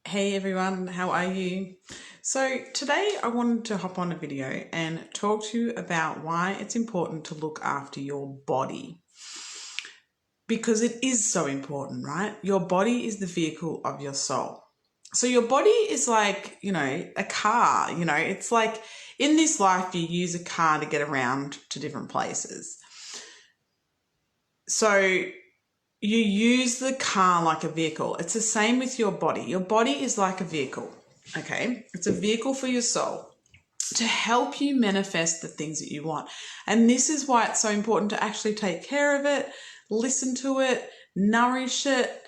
Hey everyone, how are you? So today I wanted to hop on a video and talk to you about why it's important to look after your body. Because it is so important, right? Your body is the vehicle of your soul. So your body is like, a car, it's like in this life you use a car to get around to different places. So you use the car like a vehicle. It's the same with your body. Your body is like a vehicle, okay? It's a vehicle for your soul to help you manifest the things that you want. And this is why it's so important to actually take care of it, listen to it, nourish it,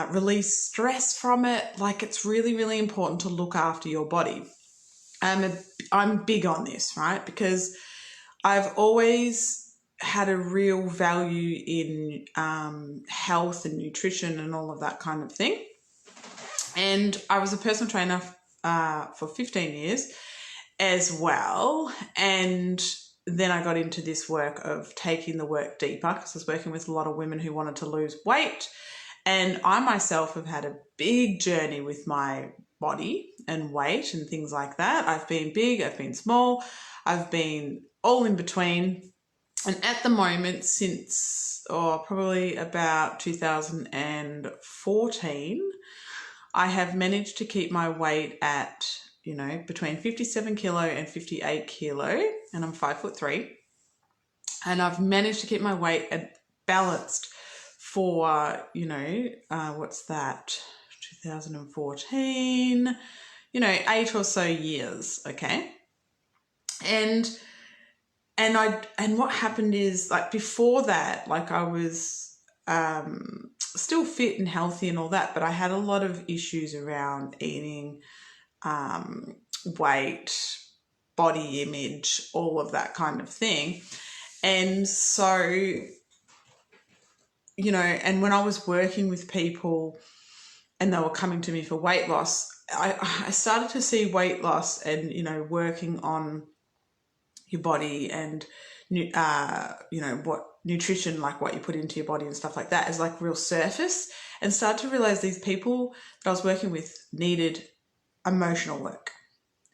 release stress from it. Like it's really, really important to look after your body. I'm big on this, right? Because I've always had a real value in health and nutrition and all of that kind of thing. And I was a personal trainer for 15 years as well. And then I got into this work of taking the work deeper because I was working with a lot of women who wanted to lose weight. And I myself have had a big journey with my body and weight and things like that. I've been big, I've been small, I've been all in between. And at the moment, since probably about 2014, I have managed to keep my weight at, between 57 kilo and 58 kilo, and I'm 5'3". And I've managed to keep my weight balanced for, what's that, 2014, 8 or so years, okay? And what happened is, like, before that, like, I was still fit and healthy and all that, but I had a lot of issues around eating, weight, body image, all of that kind of thing. And so, and when I was working with people and they were coming to me for weight loss, I started to see weight loss and, working on your body and, what nutrition, like what you put into your body and stuff like that, is like real surface, and start to realize these people that I was working with needed emotional work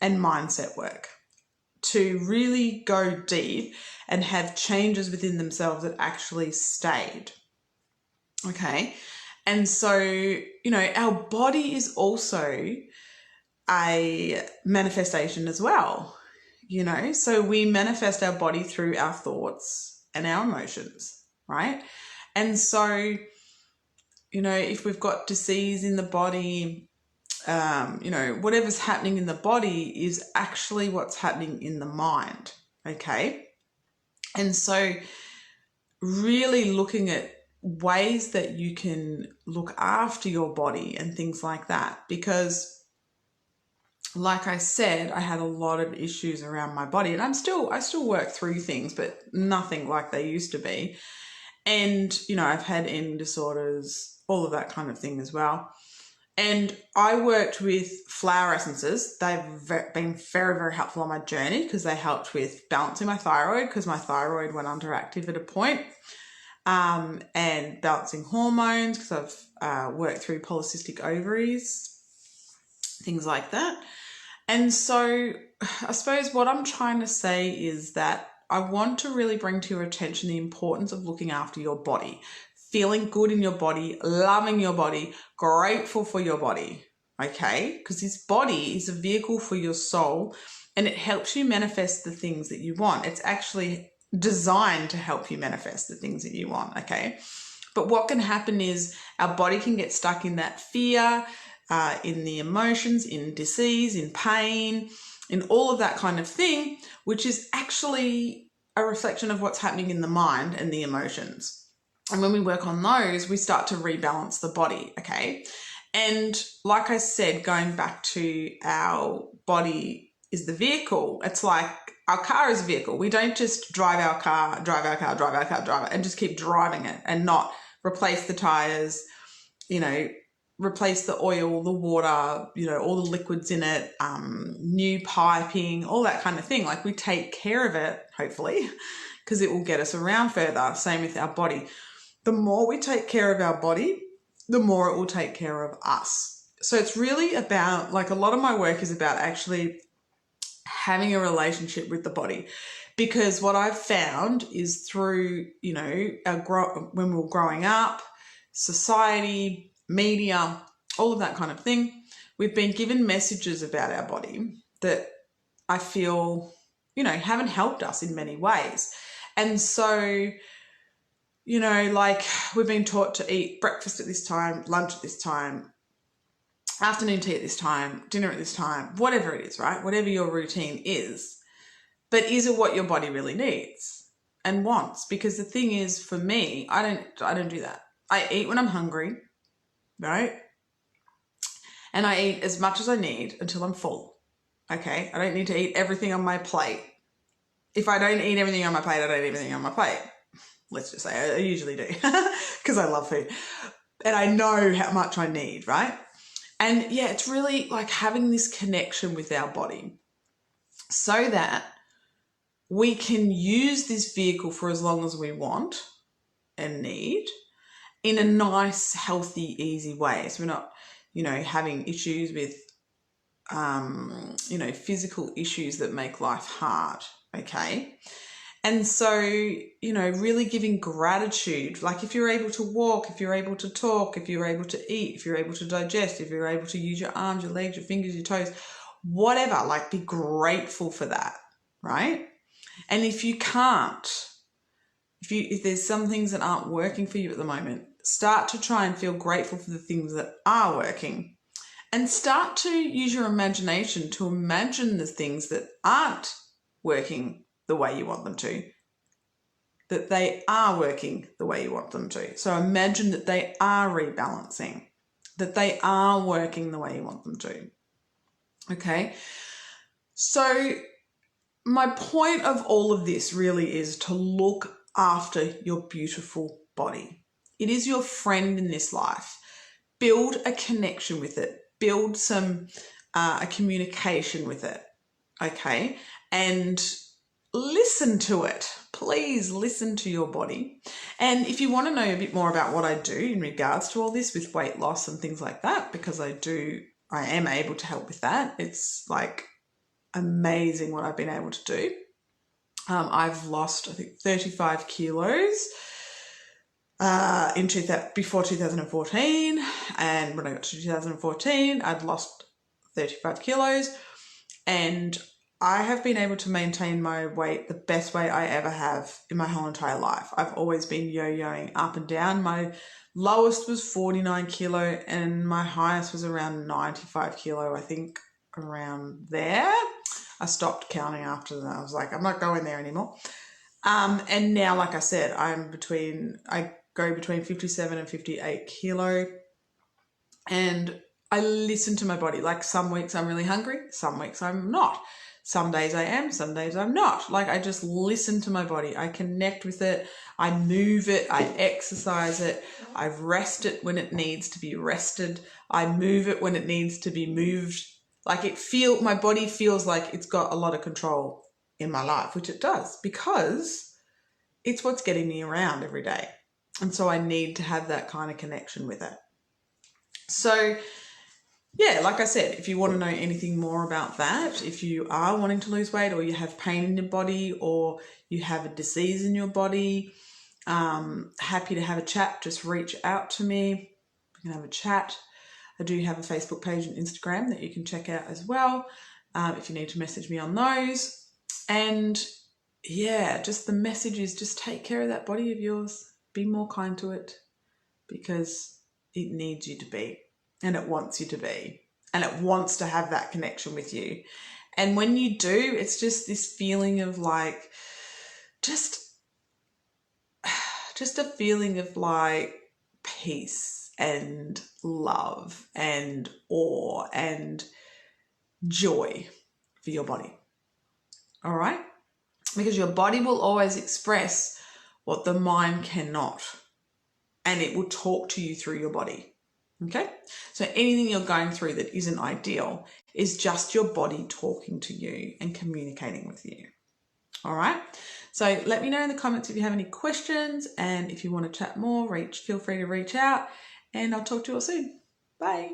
and mindset work to really go deep and have changes within themselves that actually stayed. Okay. And so, our body is also a manifestation as well. So we manifest our body through our thoughts and our emotions, right? And so, if we've got disease in the body, whatever's happening in the body is actually what's happening in the mind, okay? And so really looking at ways that you can look after your body and things like that, because like I said, I had a lot of issues around my body, and I still work through things, but nothing like they used to be. And, I've had eating disorders, all of that kind of thing as well. And I worked with flower essences. They've been very, very helpful on my journey because they helped with balancing my thyroid, because my thyroid went underactive at a point, and balancing hormones because I've worked through polycystic ovaries, things like that. And so I suppose what I'm trying to say is that I want to really bring to your attention the importance of looking after your body, feeling good in your body, loving your body, grateful for your body, okay? Because this body is a vehicle for your soul, and it helps you manifest the things that you want. It's actually designed to help you manifest the things that you want, okay? But what can happen is our body can get stuck in that fear, in the emotions, in disease, in pain, in all of that kind of thing, which is actually a reflection of what's happening in the mind and the emotions. And when we work on those, we start to rebalance the body, okay? And like I said, going back to our body is the vehicle, it's like our car is a vehicle. We don't just drive our car, and just keep driving it and not replace the tires, replace the oil, the water, all the liquids in it, new piping, all that kind of thing. Like, we take care of it, hopefully, because it will get us around further. Same with our body. The more we take care of our body, the more it will take care of us. So it's really about, like, a lot of my work is about actually having a relationship with the body, because what I've found is through, you know, when we were growing up, society, media, all of that kind of thing, we've been given messages about our body that I feel, you know, haven't helped us in many ways. And so, you know, like, we've been taught to eat breakfast at this time, lunch at this time, afternoon tea at this time, dinner at this time, whatever it is, right? Whatever your routine is. But is it what your body really needs and wants? Because the thing is, for me, I don't do that. I eat when I'm hungry, right? And I eat as much as I need until I'm full. Okay? I don't need to eat everything on my plate. If I don't eat everything on my plate, I don't eat everything on my plate. Let's just say I usually do, because I love food. And I know how much I need, right? And yeah, it's really like having this connection with our body so that we can use this vehicle for as long as we want and need in a nice, healthy, easy way. So we're not, you know, having issues with, you know, physical issues that make life hard, okay? And so, you know, really giving gratitude, like if you're able to walk, if you're able to talk, if you're able to eat, if you're able to digest, if you're able to use your arms, your legs, your fingers, your toes, whatever, like be grateful for that, right? And if you can't, if there's some things that aren't working for you at the moment, start to try and feel grateful for the things that are working, and start to use your imagination to imagine the things that aren't working the way you want them to, that they are working the way you want them to. So imagine that they are rebalancing, that they are working the way you want them to. Okay. So my point of all of this really is to look after your beautiful body. It is your friend in this life. Build a connection with it. Build a communication with it. Okay. And listen to it. Please listen to your body. And if you want to know a bit more about what I do in regards to all this with weight loss and things like that, because I am able to help with that. It's like amazing what I've been able to do. I've lost, I think, 35 kilos before 2014. And when I got to 2014, I'd lost 35 kilos. And I have been able to maintain my weight the best way I ever have in my whole entire life. I've always been yo-yoing up and down. My lowest was 49 kilo and my highest was around 95 kilo, I think, around there. I stopped counting after that. I was like, I'm not going there anymore. And now, like I said, I go between 57 and 58 kilo, and I listen to my body. Like, some weeks I'm really hungry, some weeks I'm not. Some days I am, some days I'm not. Like, I just listen to my body. I connect with it. I move it. I exercise it. I rest it when it needs to be rested. I move it when it needs to be moved. Like, my body feels like it's got a lot of control in my life, which it does, because it's what's getting me around every day. And so I need to have that kind of connection with it. So yeah, like I said, if you want to know anything more about that, if you are wanting to lose weight, or you have pain in your body, or you have a disease in your body, happy to have a chat. Just reach out to me. We can have a chat. I do have a Facebook page and Instagram that you can check out as well, if you need to message me on those. And yeah, just the message is, just take care of that body of yours. Be more kind to it, because it needs you to be. And it wants you to be, and it wants to have that connection with you. And when you do, it's just this feeling of like, just a feeling of like peace and love and awe and joy for your body. All right? Because your body will always express what the mind cannot, and it will talk to you through your body. Okay, so anything you're going through that isn't ideal is just your body talking to you and communicating with you. All right, so let me know in the comments if you have any questions, and if you want to chat more, feel free to reach out, and I'll talk to you all soon. Bye.